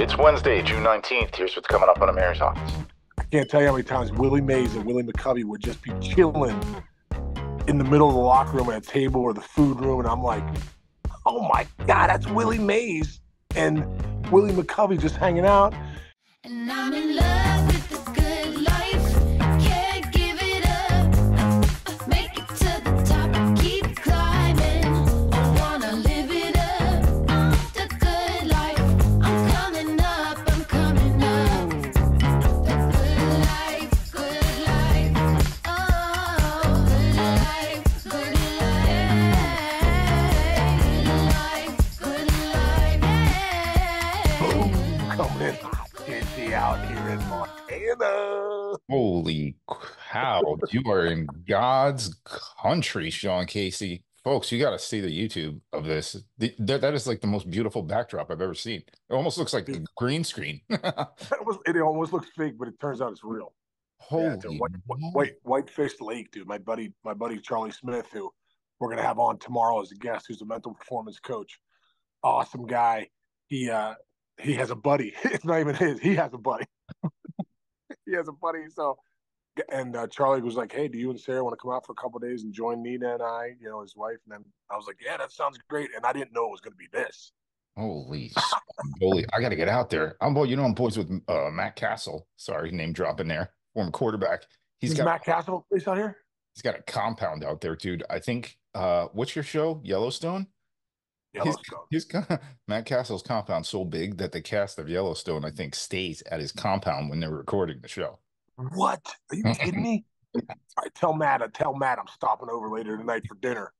It's Wednesday, June 19th. Here's what's coming up on the mayor's office. I can't tell you how many times Willie Mays and Willie McCovey would just be chilling in the middle of the locker room at a table or the food room, and I'm like, oh my God, that's Willie Mays and Willie McCovey just hanging out. And I'm in love with the good life. Can't give it up. Make it to the top. Keep climbing. I wanna live it up. The good life. I'm coming up. I'm coming up. The good life. Good life. Oh, good life. Good life. Good life. Boom, coming in hot, dizzy out here in Montana. Holy cow, you are in God's country, Sean Casey. Folks, you got to see the YouTube of this. That is like the most beautiful backdrop I've ever seen. It almost looks like a green screen. It almost looks fake, but it turns out it's real. Yeah, it's a Holy white-faced lake, dude. My buddy Charlie Smith, who we're gonna have on tomorrow as a guest, who's a mental performance coach. Awesome guy. He has a buddy. It's not even his. He has a buddy. He has a buddy. So, and Charlie was like, "Hey, do you and Sarah want to come out for a couple of days and join Nina and I, his wife?" And then I was like, "Yeah, that sounds great." And I didn't know it was going to be this. holy holy! I got to get out there. I'm boys with Matt Castle. Sorry, name dropping there. Former quarterback. Is Matt Castle based out here? He's got a compound out there, dude. I think what's your show? Yellowstone? Yellowstone. Matt Castle's compound so big that the cast of Yellowstone, I think, stays at his compound when they're recording the show. What? Are you kidding me? All right, tell Matt I'm stopping over later tonight for dinner.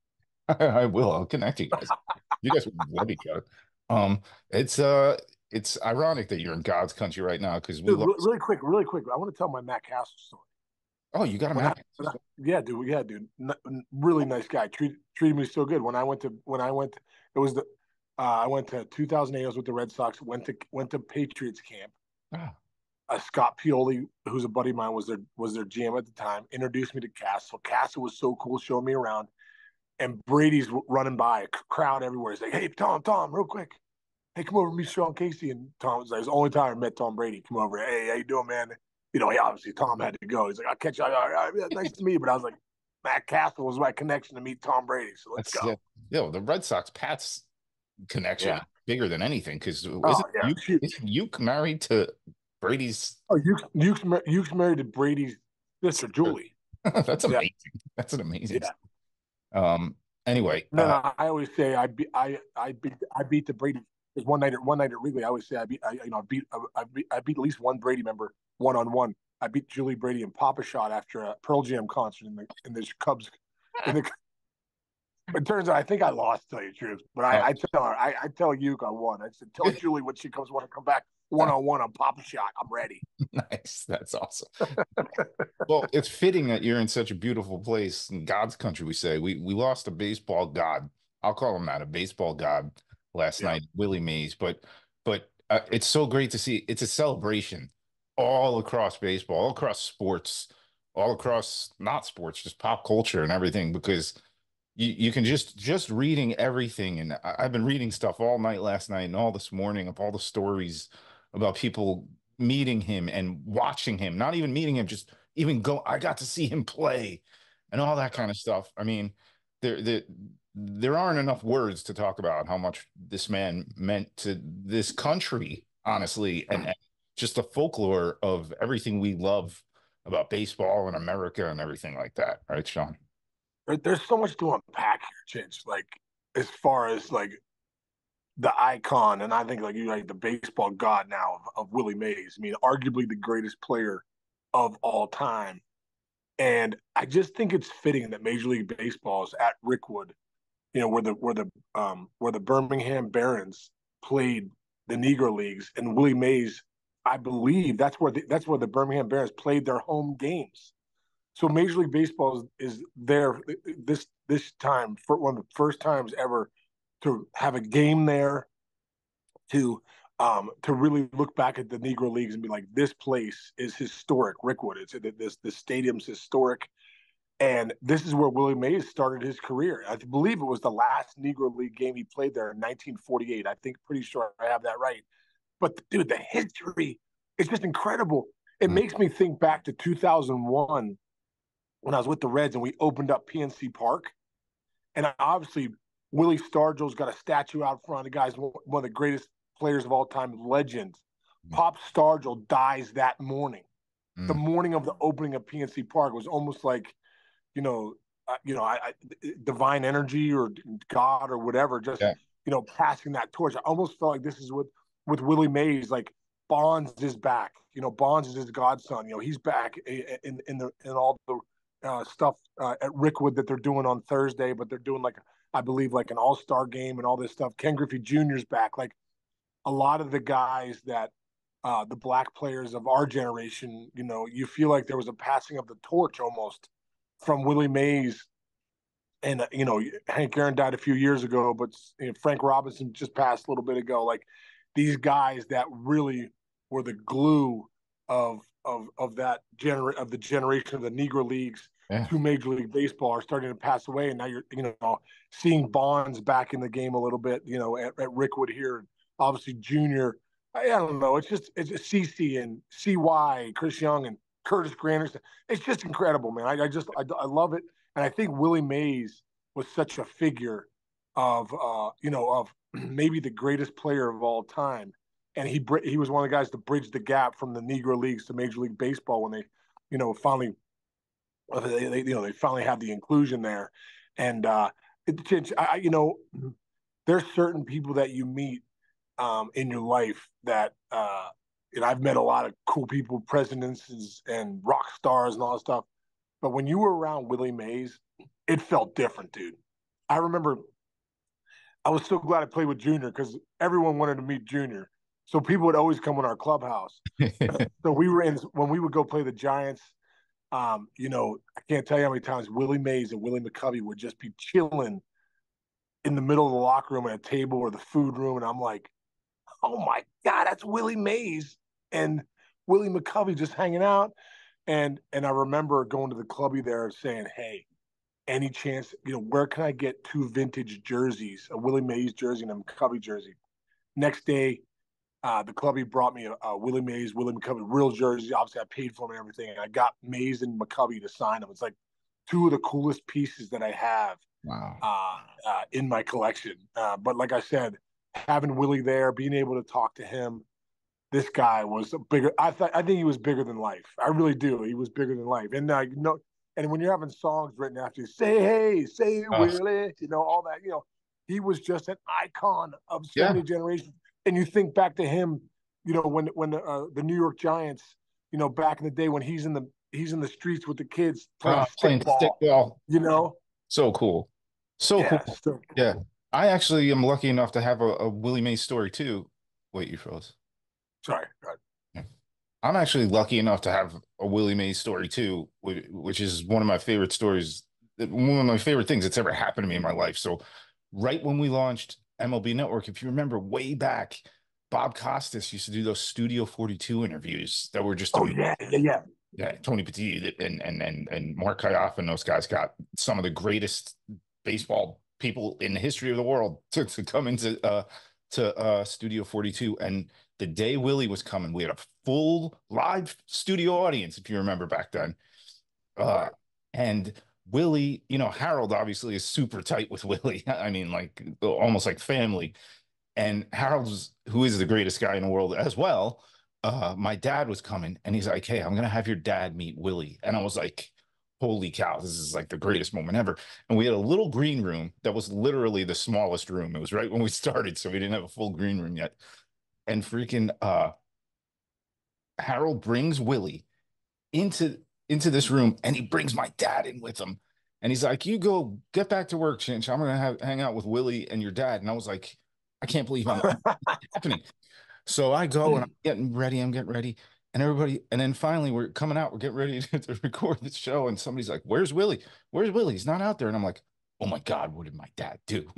I will. I'll connect you guys. You guys would love each other. It's ironic that you're in God's country right now because we Dude, really quick. I want to tell my Matt Castle story. Oh, you got a Matt? Yeah, dude. Really nice guy. Treated me so good. I went to 2008. I was with the Red Sox. Went to Patriots camp. Scott Pioli, who's a buddy of mine, was their GM at the time. Introduced me to Castle. Castle was so cool, showing me around. And Brady's running by, a crowd everywhere. He's like, "Hey, Tom, real quick. Hey, come over and meet Sean Casey." And Tom was like, "It's the only time I met Tom Brady. Come over. Hey, how you doing, man?" Obviously Tom had to go. He's like, "I'll catch you. All right, nice to meet you." But I was like, Matt Castle was my connection to meet Tom Brady. So let's go. The Red Sox Pats connection bigger than anything because isn't Uke married to Brady's? Oh, Uke's married to Brady's sister, Julie. That's amazing. Yeah. That's an amazing. Yeah. Anyway, I always say I beat the Brady. Because one night at Wrigley, I always say I beat at least one Brady member one-on-one. I beat Julie Brady in Papa Shot after a Pearl Jam concert in the Cubs. It turns out I think I lost, to tell you the truth. But I tell her, I tell Uke I won. I said, "Tell Julie when she want to come back one-on-one on Papa Shot. I'm ready." Nice. That's awesome. Well, it's fitting that you're in such a beautiful place in God's country. We say we lost a baseball god. I'll call him that, a baseball god last night, Willie Mays. But it's so great to see. It's a celebration all across baseball, all across sports, all across not sports, just pop culture and everything, because you can just reading everything. And I've been reading stuff all night last night and all this morning of all the stories about people meeting him and watching him, not even meeting him, just even I got to see him play and all that kind of stuff. I mean, there aren't enough words to talk about how much this man meant to this country, honestly, and just the folklore of everything we love about baseball and America and everything like that. Right, Sean? There's so much to unpack here, Chinch. Like, as far as like the icon, and I think like the baseball god now of Willie Mays. I mean, arguably the greatest player of all time. And I just think it's fitting that Major League Baseball is at Rickwood, where the Birmingham Barons played the Negro Leagues, and Willie Mays, I believe that's where the Birmingham Barons played their home games. So Major League Baseball is there this time for one of the first times ever to have a game there, to really look back at the Negro Leagues and be like, this place is historic. Rickwood, this stadium's historic. And this is where Willie Mays started his career. I believe it was the last Negro League game he played there in 1948. I think, pretty sure I have that right. But dude, the history, it's just incredible. It Mm. makes me think back to 2001 when I was with the Reds and we opened up PNC Park. And obviously, Willie Stargell's got a statue out front. The guy's one of the greatest players of all time, legend. Pop Stargell dies that morning. The morning of the opening of PNC Park was almost like, you know, divine energy or God or whatever, just Yeah. passing that torch. I almost felt like this is with Willie Mays. Like Bonds is back. Bonds is his godson. He's back in all the stuff at Rickwood that they're doing on Thursday, but they're doing I believe like an all-star game and all this stuff. Ken Griffey Jr.'s back. Like a lot of the guys that the black players of our generation, you feel like there was a passing of the torch almost from Willie Mays. And, Hank Aaron died a few years ago, but Frank Robinson just passed a little bit ago. Like these guys that really were the glue of the generation of the Negro Leagues to Major League Baseball are starting to pass away. And now you're, seeing Bonds back in the game a little bit, at Rickwood here. Obviously, Junior. I don't know. It's CC and CY, Chris Young and Curtis Granderson. It's just incredible, man. I love it. And I think Willie Mays was such a figure of maybe the greatest player of all time. And he was one of the guys to bridge the gap from the Negro Leagues to Major League Baseball when they, finally they finally had the inclusion there. And there's certain people that you meet in your life that I've met a lot of cool people, presidents and rock stars and all that stuff. But when you were around Willie Mays, it felt different, dude. I remember I was so glad I played with Junior because everyone wanted to meet Junior. So people would always come in our clubhouse. So when we would go play the Giants, I can't tell you how many times Willie Mays and Willie McCovey would just be chilling in the middle of the locker room at a table or the food room. And I'm like, oh my God, that's Willie Mays and Willie McCovey just hanging out. And I remember going to the clubby there saying, hey, any chance, where can I get 2 vintage jerseys, a Willie Mays jersey and a McCovey jersey? Next day, the clubby brought me a Willie Mays, Willie McCovey real jersey. Obviously, I paid for them and everything. And I got Mays and McCovey to sign them. It's like 2 of the coolest pieces that I have in my collection. But like I said, having Willie there, being able to talk to him, this guy was bigger. I think he was bigger than life. I really do. He was bigger than life. And and when you're having songs written after you, say hey, say Willie, all that, he was just an icon of so many generations. And you think back to him, when the New York Giants, back in the day when he's in the streets with the kids playing stickball. So cool. So cool. So yeah. I actually am lucky enough to have a Willie Mays story too. Wait, you froze. Sorry. Go ahead. I'm actually lucky enough to have a Willie Mays story too, which is one of my favorite stories, one of my favorite things that's ever happened to me in my life. So right when we launched MLB Network, if you remember way back, Bob Costas used to do those Studio 42 interviews that were just yeah, Tony Petit and Mark Kayoff and those guys got some of the greatest baseball people in the history of the world to come into Studio 42. And the day Willie was coming, we had a full live studio audience, if you remember back then. And Willie, Harold obviously is super tight with Willie. I mean, like almost like family. And Harold's, who is the greatest guy in the world as well, my dad was coming and he's like, hey, I'm going to have your dad meet Willie. And I was like, holy cow, this is like the greatest moment ever. And we had a little green room that was literally the smallest room. It was right when we started, so we didn't have a full green room yet. And freaking Harold brings Willie into this room and he brings my dad in with him. And he's like, you go get back to work, Chinch. I'm going to hang out with Willie and your dad. And I was like, I can't believe I'm happening. So I go and I'm getting ready. And everybody, and then finally we're coming out, we're getting ready to record the show. And somebody's like, where's Willie? Where's Willie? He's not out there. And I'm like, oh my God, what did my dad do?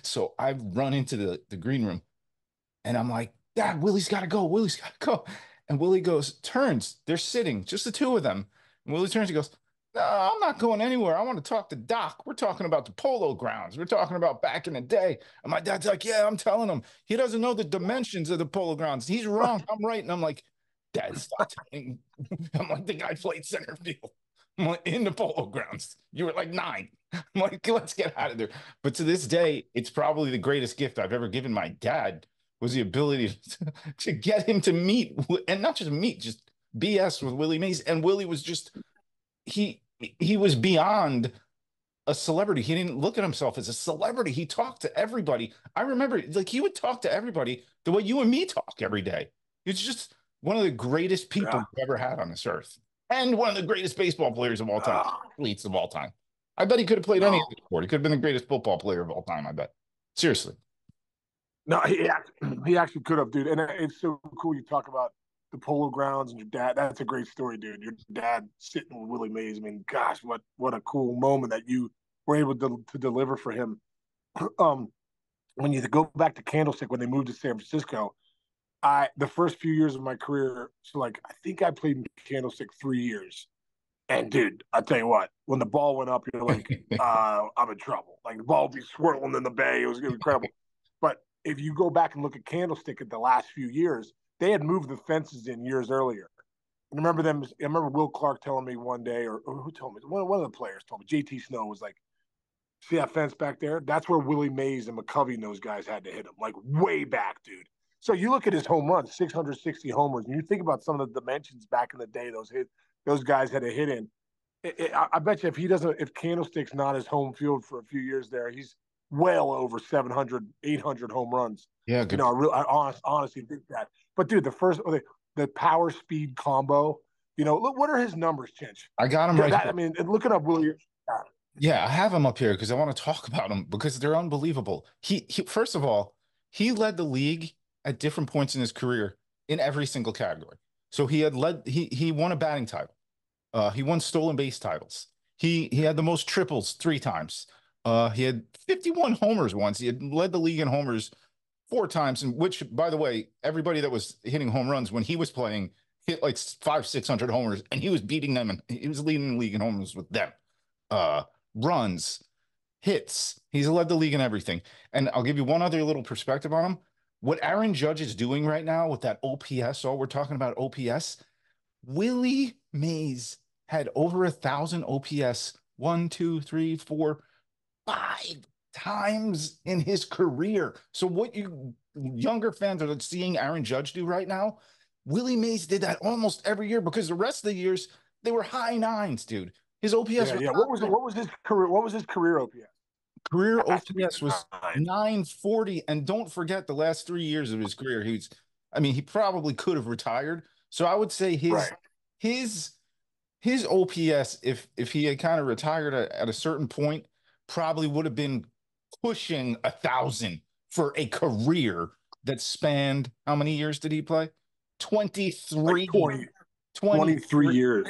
So I run into the green room and I'm like, Dad, Willie's got to go. Willie's got to go. And Willie turns, they're sitting, just the 2 of them. And Willie turns, he goes, No, I'm not going anywhere. I want to talk to Doc. We're talking about the polo grounds. We're talking about back in the day. And my dad's like, yeah, I'm telling him. He doesn't know the dimensions of the polo grounds. He's wrong. I'm right. And I'm like, Dad, stop telling. I'm like, the guy played center field. I'm like, in the polo grounds. You were like 9. I'm like, let's get out of there. But to this day, it's probably the greatest gift I've ever given my dad was the ability to get him to meet, and not just meet, just BS with Willie Mays. And Willie was just, he was beyond a celebrity. He didn't look at himself as a celebrity. He talked to everybody. I remember, like, he would talk to everybody the way you and me talk every day. It's just one of the greatest people we've ever had on this earth, and one of the greatest baseball players of all time, athletes of all time. I bet he could have played any other sport. He could have been the greatest football player of all time. I bet. Seriously. No, he actually could have, dude. And it's so cool you talk about the polo grounds and your dad. That's a great story, dude. Your dad sitting with Willie Mays. I mean, gosh, what a cool moment that you were able to deliver for him. When you go back to Candlestick when they moved to San Francisco, the first few years of my career, so like I think I played in Candlestick 3 years. And dude, I tell you what, when the ball went up, you're like, I'm in trouble. Like the ball would be swirling in the bay. It was incredible. But if you go back and look at Candlestick at the last few years, they had moved the fences in years earlier. And I remember Will Clark telling me one day, or who told me? One of the players told me, JT Snow was like, see that fence back there? That's where Willie Mays and McCovey and those guys had to hit him, like way back, dude. So you look at his home runs, 660 homers, and you think about some of the dimensions back in the day those guys had to hit in. I bet you if Candlestick's not his home field for a few years there, he's well over 700, 800 home runs. Yeah, good. I honestly think that. But dude, the power speed combo, look, what are his numbers, Chinch? I got him right here. I mean, and looking up Willie. Yeah, I have him up here because I want to talk about him because they're unbelievable. He first of all, he led the league at different points in his career in every single category. So he won a batting title. He won stolen base titles. He had the most triples 3 times. He had 51 homers once. He had led the league in homers 4 times, and which, by the way, everybody that was hitting home runs when he was playing hit like 500-600 homers, and he was beating them, and he was leading the league in homers with them. Runs, hits. He's led the league in everything. And I'll give you one other little perspective on him. What Aaron Judge is doing right now with that OPS, we're talking about OPS. Willie Mays had over 1,000 OPS 1, 2, 3, 4, 5 times in his career. So what you younger fans are seeing Aaron Judge do right now, Willie Mays did that almost every year because the rest of the years they were high 9s, dude. His OPS Yeah. What was his career? What was his career OPS? Career OPS was 940, and don't forget the last 3 years of his career. He probably could have retired. So I would say his OPS, if he had kind of retired at a certain point, probably would have been pushing 1,000 for a career that spanned, how many years did he play? 23. Like 23 years.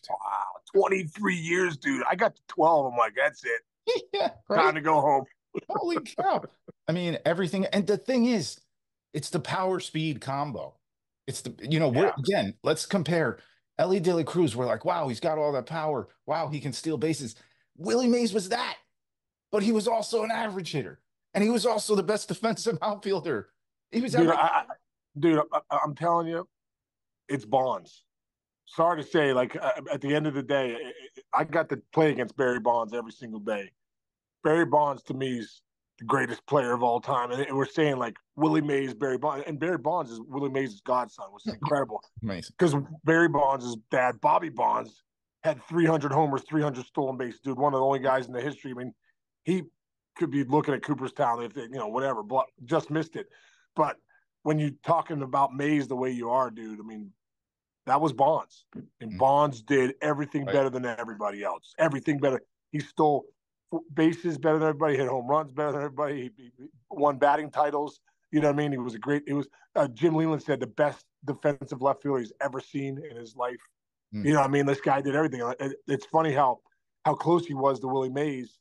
Wow, 23 years, dude. I got to 12. I'm like, that's it. Yeah, right? Time to go home. Holy cow. I mean, everything. And the thing is, it's the power speed combo. It's again, let's compare. Ellie De La Cruz, we're like, wow, he's got all that power. Wow, he can steal bases. Willie Mays was that, but he was also an average hitter, and he was also the best defensive outfielder. He was. Dude, I'm telling you, it's Bonds. Sorry to say, like at the end of the day, I got to play against Barry Bonds every single day. Barry Bonds to me is the greatest player of all time, and we're saying like Willie Mays, Barry Bonds, and Barry Bonds is Willie Mays' godson, which is incredible. Amazing. Because Barry Bonds' dad, Bobby Bonds, had 300 homers, 300 stolen bases. Dude, one of the only guys in the history. I mean, he could be looking at Cooperstown if they, whatever, just missed it. But when you're talking about Mays the way you are, dude, I mean, that was Bonds. And Bonds did everything better than everybody else. Everything better. He stole bases better than everybody, hit home runs better than everybody. He won batting titles. You know what I mean? Jim Leland said the best defensive left fielder he's ever seen in his life. You know what I mean? This guy did everything. It's funny how close he was to Willie Mays.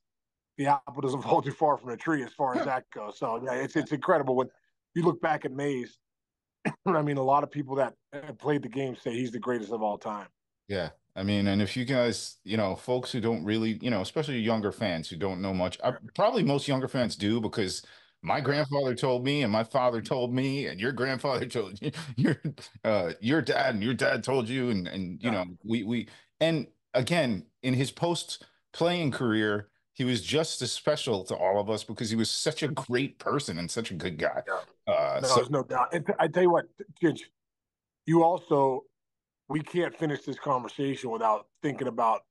The apple doesn't fall too far from the tree as far as that goes. So yeah, it's incredible when you look back at Mays. I mean, a lot of people that have played the game say he's the greatest of all time. Yeah, I mean, and if you guys, folks who don't really, especially younger fans who don't know much, probably most younger fans do because my grandfather told me and my father told me and your grandfather told you, your dad and your dad told you and Yeah. we and again in his post playing career he was just as special to all of us because he was such a great person and such a good guy. Yeah. No, So there's no doubt. And I tell you what, Chinch, you also we can't finish this conversation without thinking about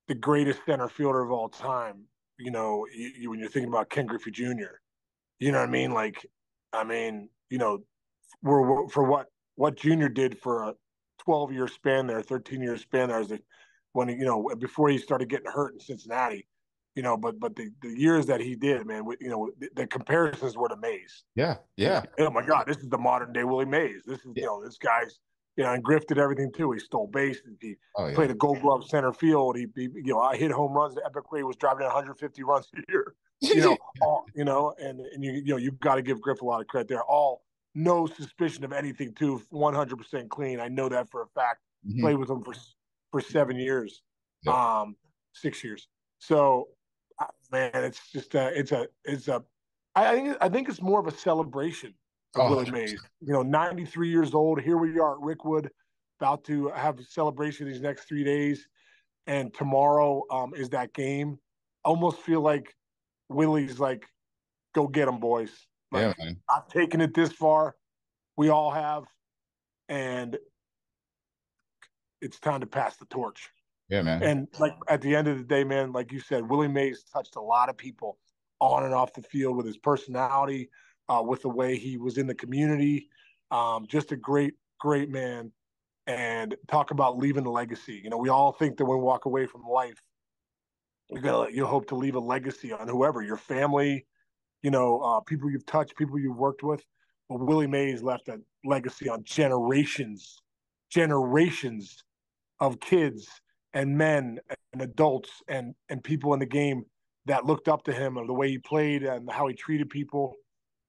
the greatest center fielder of all time. When you're thinking about Ken Griffey Jr. You know what I mean? Like, I mean, we're for what Junior did for a 12-year span there, 13-year span there, when before he started getting hurt in Cincinnati. But the years that he did, man, the comparisons were to Mays. yeah, yeah, Oh my God, this is the modern day Willie Mays. This is yeah. this guy's and Griff did everything too. He stole bases. He Oh yeah, played a Gold Glove center field. I hit home runs. The epic way he was driving 150 runs a year. And you've got to give Griff a lot of credit there. All no suspicion of anything too, 100% clean. I know that for a fact. Mhm. Played with him for 7 years, Yep. 6 years. So, man, it's just I think it's more of a celebration of Oh, Willie Mays. 93 years old. Here we are at Rickwood, about to have a celebration these next 3 days, and tomorrow is that game. Almost feel like Willie's like, go get them, boys. yeah, Like, man. I've taken it this far. We all have, and it's time to pass the torch. Yeah, man. And like at the end of the day, man, like you said, Willie Mays touched a lot of people on and off the field with his personality, with the way he was in the community. Just a great, great man. And talk about leaving a legacy. We all think that when we walk away from life, you hope to leave a legacy on whoever, your family, people you've touched, people you've worked with. But Willie Mays left a legacy on generations of kids and men and adults and people in the game that looked up to him and the way he played and how he treated people.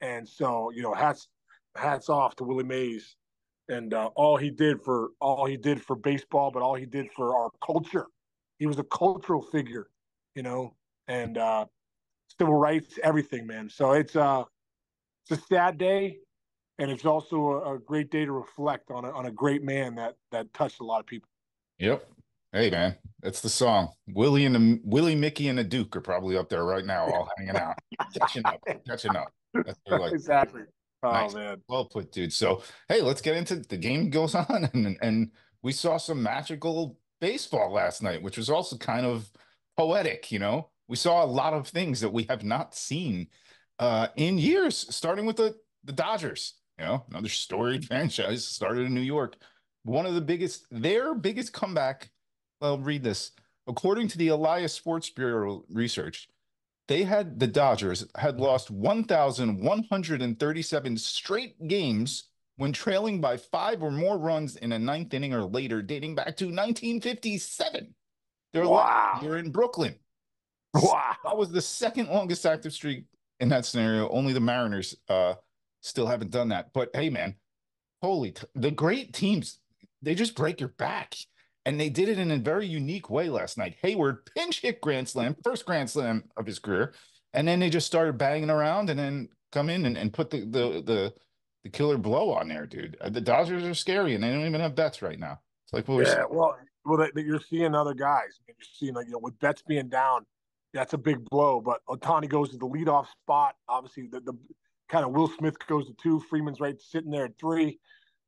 And so, hats off to Willie Mays and all he did for baseball, but all he did for our culture. He was a cultural figure, and civil rights, everything, man. So it's a sad day, and it's also a great day to reflect on a great man that touched a lot of people. Yep. Hey, man, that's the song. Willie, Mickey, and the Duke are probably up there right now, all hanging out, catching up, catching up. That's what like. Exactly. Oh Nice. man. Well put, dude. So, hey, let's get into the game goes on and we saw some magical baseball last night, which was also kind of poetic. We saw a lot of things that we have not seen in years, starting with the Dodgers, another storied franchise started in New York. One of their biggest comeback. Well, read this. According to the Elias Sports Bureau research, the Dodgers had lost 1,137 straight games when trailing by 5 or more runs in a ninth inning or later, dating back to 1957. Their last year in Brooklyn. Wow. That was the second longest active streak in that scenario. Only the Mariners still haven't done that. But hey, man, the great teams, they just break your back. And they did it in a very unique way last night. Hayward pinch hit grand slam, first grand slam of his career, and then they just started banging around and then come in and put the killer blow on there, dude. The Dodgers are scary and they don't even have bets right now. It's like Well, you're seeing other guys. You're seeing with Betts being down, that's a big blow. But Otani goes to the leadoff spot. Obviously, the kind of Will Smith goes to 2. Freeman's right sitting there at 3.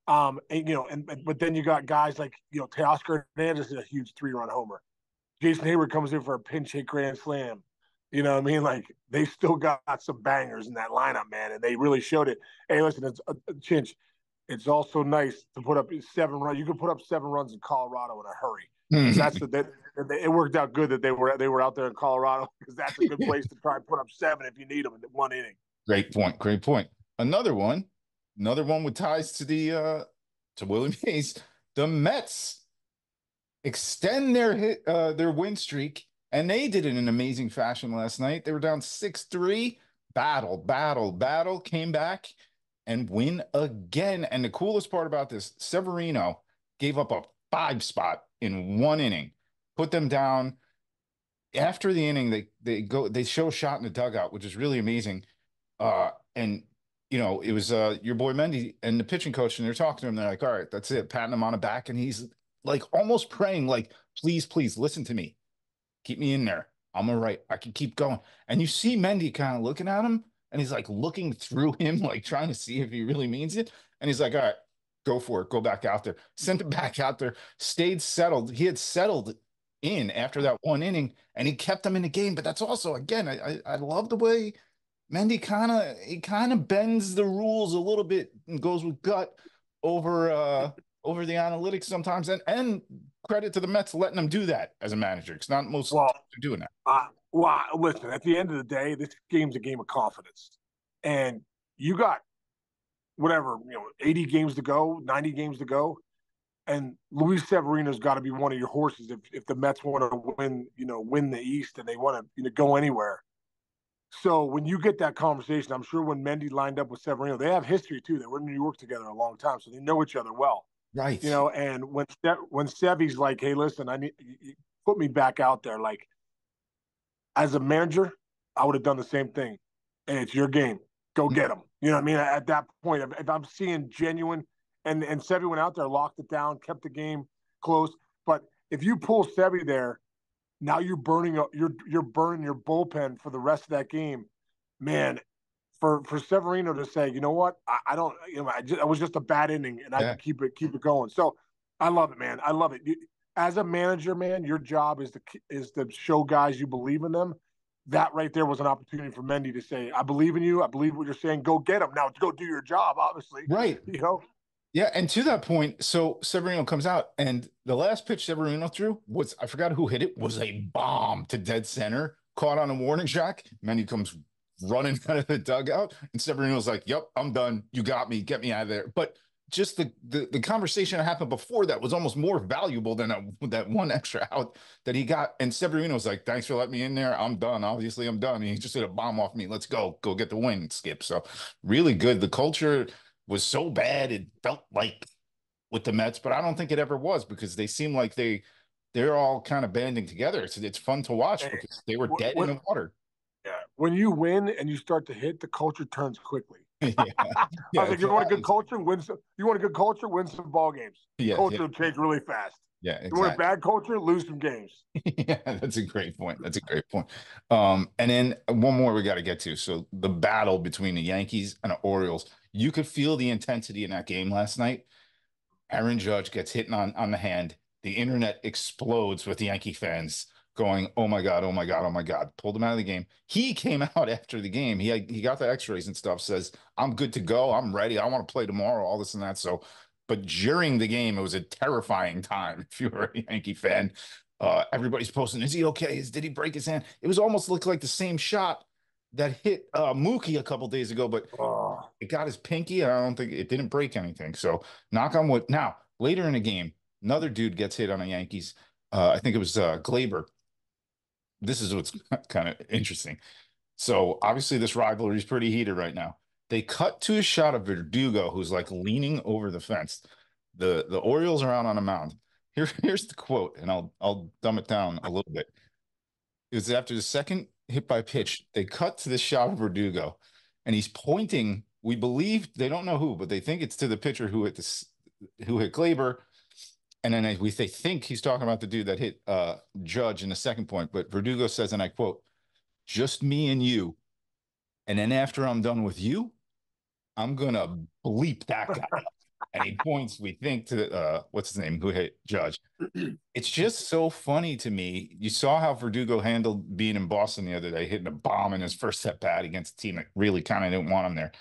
But then you got guys like Teoscar Hernandez is a huge 3-run homer. Jason Hayward comes in for a pinch hit grand slam. You know what I mean? Like they still got some bangers in that lineup, man, and they really showed it. Hey, listen, it's Chinch. It's also nice to put up 7 runs. You can put up 7 runs in Colorado in a hurry. It worked out good that they were out there in Colorado because that's a good place to try and put up 7 if you need them in 1 inning. Great point. Great point. Another one with ties to Willie Mays. The Mets extend their win streak, and they did it in amazing fashion last night. They were down 6-3. Battle, came back and win again. And the coolest part about this, Severino gave up a 5 spot in one inning, put them down. After the inning, they show a shot in the dugout, which is really amazing. And it was your boy Mendy and the pitching coach, and they're talking to him. They're like, "All right, that's it." Patting him on the back, and he's like almost praying, like, "Please, please listen to me. Keep me in there. I'm all right. I can keep going." And you see Mendy kind of looking at him, and he's like looking through him, like trying to see if he really means it. And he's like, "All right, go for it. Go back out there." Sent him back out there. Stayed settled. He had settled in after that one inning, and he kept them in the game. But that's also, again, I love the way Mendy kind of bends the rules a little bit and goes with gut over the analytics sometimes, and credit to the Mets letting him do that as a manager. It's not most Well, teams are doing that. Well, listen, at the end of the day, this game's a game of confidence. And you got whatever, 80 games to go, 90 games to go. And Luis Severino's got to be one of your horses if the Mets want to win the East and they want to go anywhere. So when you get that conversation, I'm sure when Mendy lined up with Severino, they have history too. They were in New York together a long time, so they know each other well. Right. And when Sevy's like, "Hey, listen, I need you put me back out there," like as a manager, I would have done the same thing. Hey, it's your game. Go get them. You know what I mean? At that point, if I'm seeing genuine, and Sevy went out there, locked it down, kept the game close. But if you pull Sevy there, now you're burning your bullpen for the rest of that game, man. For Severino to say, you know what, I don't, I was just a bad inning, and I can keep it going. So I love it, man. I love it. As a manager, man, your job is to show guys you believe in them. That right there was an opportunity for Mendy to say, "I believe in you. I believe what you're saying. Go get them now. Go do your job." Obviously, right? Yeah, and to that point, so Severino comes out, and the last pitch Severino threw was, I forgot who hit it, was a bomb to dead center, caught on a warning track. Mendy comes running out of the dugout, and Severino's like, "Yep, I'm done. You got me. Get me out of there." But just the conversation that happened before that was almost more valuable than that one extra out that he got. And Severino's like, "Thanks for letting me in there. I'm done. Obviously, I'm done." And he just hit a bomb off me. Let's go get the win, Skip. So really good. The culture was so bad it felt like with the Mets, but I don't think it ever was, because they seem like they're all kind of banding together. It's fun to watch because they were dead in the water. Yeah, when you win and you start to hit, the culture turns quickly. Yeah. I was like, you want a good culture, win some ball games. Culture will change really fast. Yeah, exactly. You want a bad culture, lose some games. Yeah, that's a great point. And then one more we got to get to. So the battle between the Yankees and the Orioles, you could feel the intensity in that game last night. Aaron Judge gets hit on the hand. The internet explodes with the Yankee fans going, "Oh my God, oh my God, oh my God." Pulled him out of the game. He came out after the game. He got the x-rays and stuff, says, "I'm good to go. I'm ready. I want to play tomorrow," all this and that. So, but during the game, it was a terrifying time if you were a Yankee fan. Everybody's posting, "Is he okay? Did he break his hand?" It was almost looked like the same shot that hit Mookie a couple days ago, but it got his pinky, and I don't think it didn't break anything. So knock on wood. Now, later in the game, another dude gets hit on the Yankees. I think it was Glaber. This is what's kind of interesting. So obviously this rivalry is pretty heated right now. They cut to a shot of Verdugo, who's like leaning over the fence. The Orioles are out on a mound. Here's the quote, and I'll dumb it down a little bit. It was after the second hit by pitch. They cut to the shot of Verdugo, and he's pointing. We believe, they don't know who, but they think it's to the pitcher who hit Glaber. And then they think he's talking about the dude that hit Judge in the second point. But Verdugo says, and I quote, "Just me and you. And then after I'm done with you, I'm going to bleep that guy." And he points, we think, to what's his name, who hit Judge. It's just so funny to me. You saw how Verdugo handled being in Boston the other day, hitting a bomb in his first at bat against a team that really kind of didn't want him there.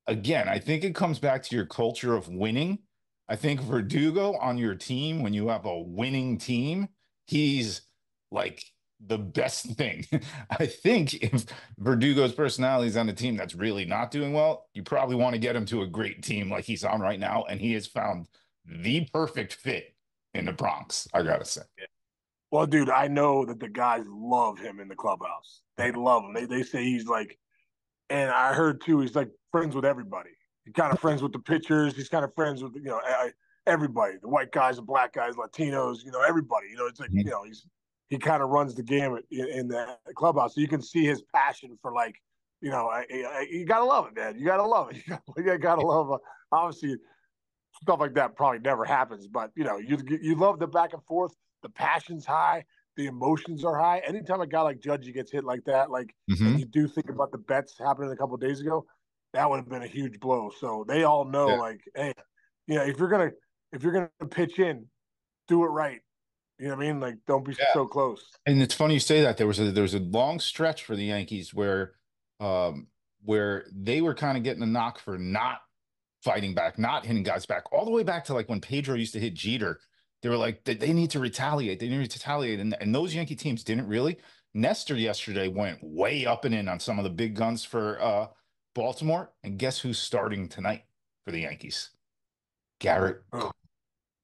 Again, I think it comes back to your culture of winning. I think Verdugo on your team, when you have a winning team, he's like the best thing. I think if Verdugo's personality is on a team that's really not doing well, you probably want to get him to a great team like he's on right now. And he has found the perfect fit in the Bronx, I got to say. Well, dude, I know that the guys love him in the clubhouse. They love him. They say he's like, and I heard too, he's like friends with everybody. He's kind of friends with the pitchers. He's kind of friends with, everybody, the white guys, the black guys, Latinos, everybody. It's like he kind of runs the gamut in the clubhouse, so you can see his passion for you gotta love it, man. You gotta love it. You gotta love. Obviously, stuff like that probably never happens, but you love the back and forth. The passion's high. The emotions are high. Anytime a guy like Judgy gets hit like that, and you do think about the bets happening a couple of days ago, that would have been a huge blow. So they all know, hey, if you're gonna pitch in, do it right. You know what I mean? Like, don't be so close. And it's funny you say that. There was a long stretch for the Yankees where they were kind of getting a knock for not fighting back, not hitting guys back, all the way back to like when Pedro used to hit Jeter. They were like, they need to retaliate. They need to retaliate. And those Yankee teams didn't really. Nestor yesterday went way up and in on some of the big guns for Baltimore. And guess who's starting tonight for the Yankees? Gerrit Cole.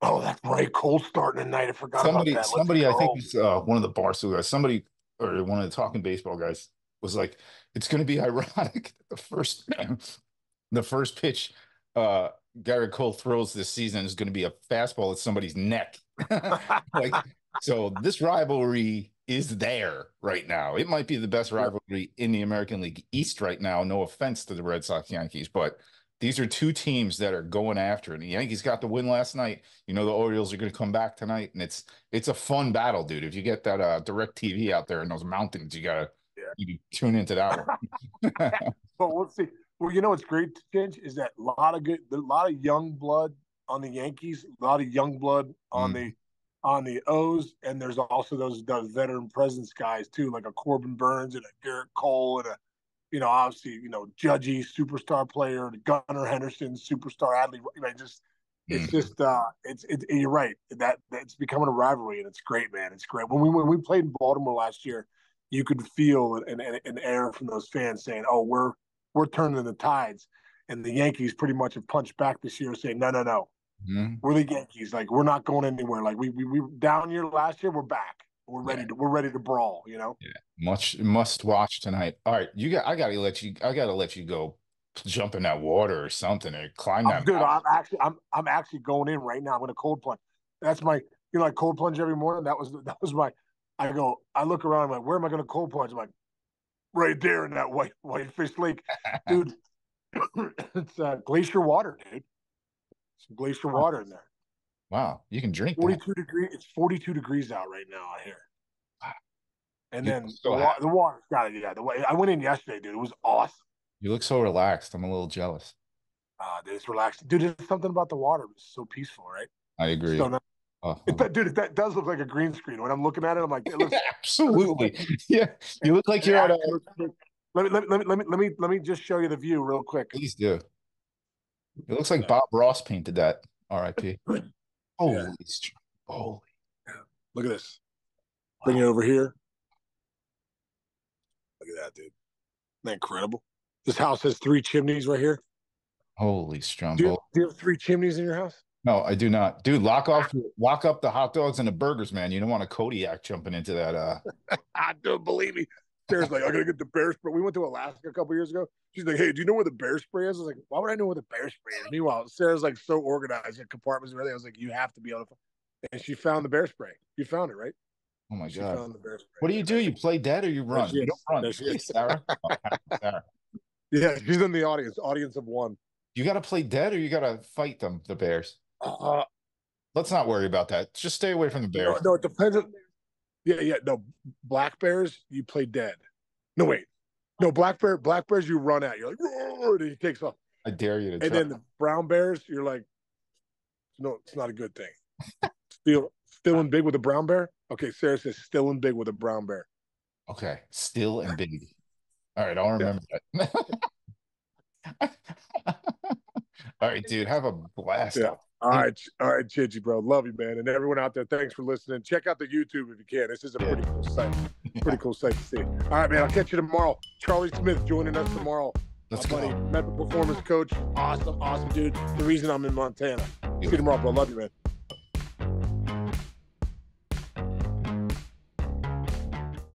Oh, that's right. Cole's starting tonight. I forgot about that. Somebody, I think it's one of the Barstool guys, somebody, or one of the Talking Baseball guys was like, it's going to be ironic that the first pitch Gerrit Cole throws this season is going to be a fastball at somebody's neck. So this rivalry is there right now. It might be the best rivalry in the American League East right now. No offense to the Red Sox Yankees, but these are two teams that are going after it. And the Yankees got the win last night. The Orioles are going to come back tonight, and it's a fun battle, dude. If you get that direct TV out there in those mountains, you gotta tune into that one. But we'll see. Well, what's great, Chinch, is that a lot of young blood on the Yankees, a lot of young blood on the O's, and there's also those veteran presence guys too, like a Corbin Burns and a Gerrit Cole and a obviously, Judgy, superstar player, Gunnar Henderson, superstar Adley. You're right. That it's becoming a rivalry, and it's great, man. It's great. When we played in Baltimore last year, you could feel an air from those fans saying, "Oh, we're turning the tides," and the Yankees pretty much have punched back this year, saying, "No, we're the Yankees. Like, we're not going anywhere. Like, we down year last year, we're back. We're ready to brawl." Yeah, must watch tonight. All right, I gotta let you go jump in that water or something or climb that. Dude, I'm actually going in right now. I'm gonna cold plunge. That's my I cold plunge every morning. That was my. I look around. I'm like, where am I gonna cold plunge? I'm like, right there in that Whitefish Lake, dude. It's glacier water, dude. Some glacier water in there. Wow, you can drink 42 degrees. It's 42 degrees out right now out here. And then the water's got it. Yeah, I went in yesterday, dude. It was awesome. You look so relaxed. I'm a little jealous. Dude, it's relaxing. Dude, there's something about the water. It's so peaceful, right? I agree. So dude, that does look like a green screen. When I'm looking at it, I'm like, it looks absolutely. Yeah, you look like you're at a. Let me just show you the view real quick. Please do. It looks like Bob Ross painted that. R.I.P. Holy. Look at this. Bring it over here. Look at that, dude. Isn't that incredible? This house has 3 chimneys right here. Holy Strumbo. Do you have 3 chimneys in your house? No, I do not. Dude, lock up the hot dogs and the burgers, man. You don't want a Kodiak jumping into that. I don't believe me. Sarah's like, I gotta get the bear spray. We went to Alaska a couple years ago. She's like, hey, do you know where the bear spray is? I was like, why would I know where the bear spray is? Meanwhile, Sarah's like so organized in compartments and everything. I was like, you have to be able to. And she found the bear spray. You found it, right? Oh my she God. Found the bear spray. What do you do? You play dead or you run? You don't run. Sarah. Sarah. Yeah, she's in the audience of one. You got to play dead or you got to fight them, the Bears? Let's not worry about that. Just stay away from the Bears. No, it depends. Yeah. No, black bears, you play dead. No, wait. No, black bears, you run at. You're like, roar, and he takes off. I dare you to try. And then the brown bears, you're like, no, it's not a good thing. Still and big with a brown bear? Okay, Sarah says still and big with a brown bear. Okay, still and big. All right, I'll remember that. All right, dude, have a blast. Yeah. All right, Chinchy, bro. Love you, man. And everyone out there, thanks for listening. Check out the YouTube if you can. This is a pretty cool site. Pretty cool site to see. All right, man. I'll catch you tomorrow. Charlie Smith joining us tomorrow. Let's go. Buddy, mental performance coach. Awesome, dude. The reason I'm in Montana. See you tomorrow, bro. Love you, man.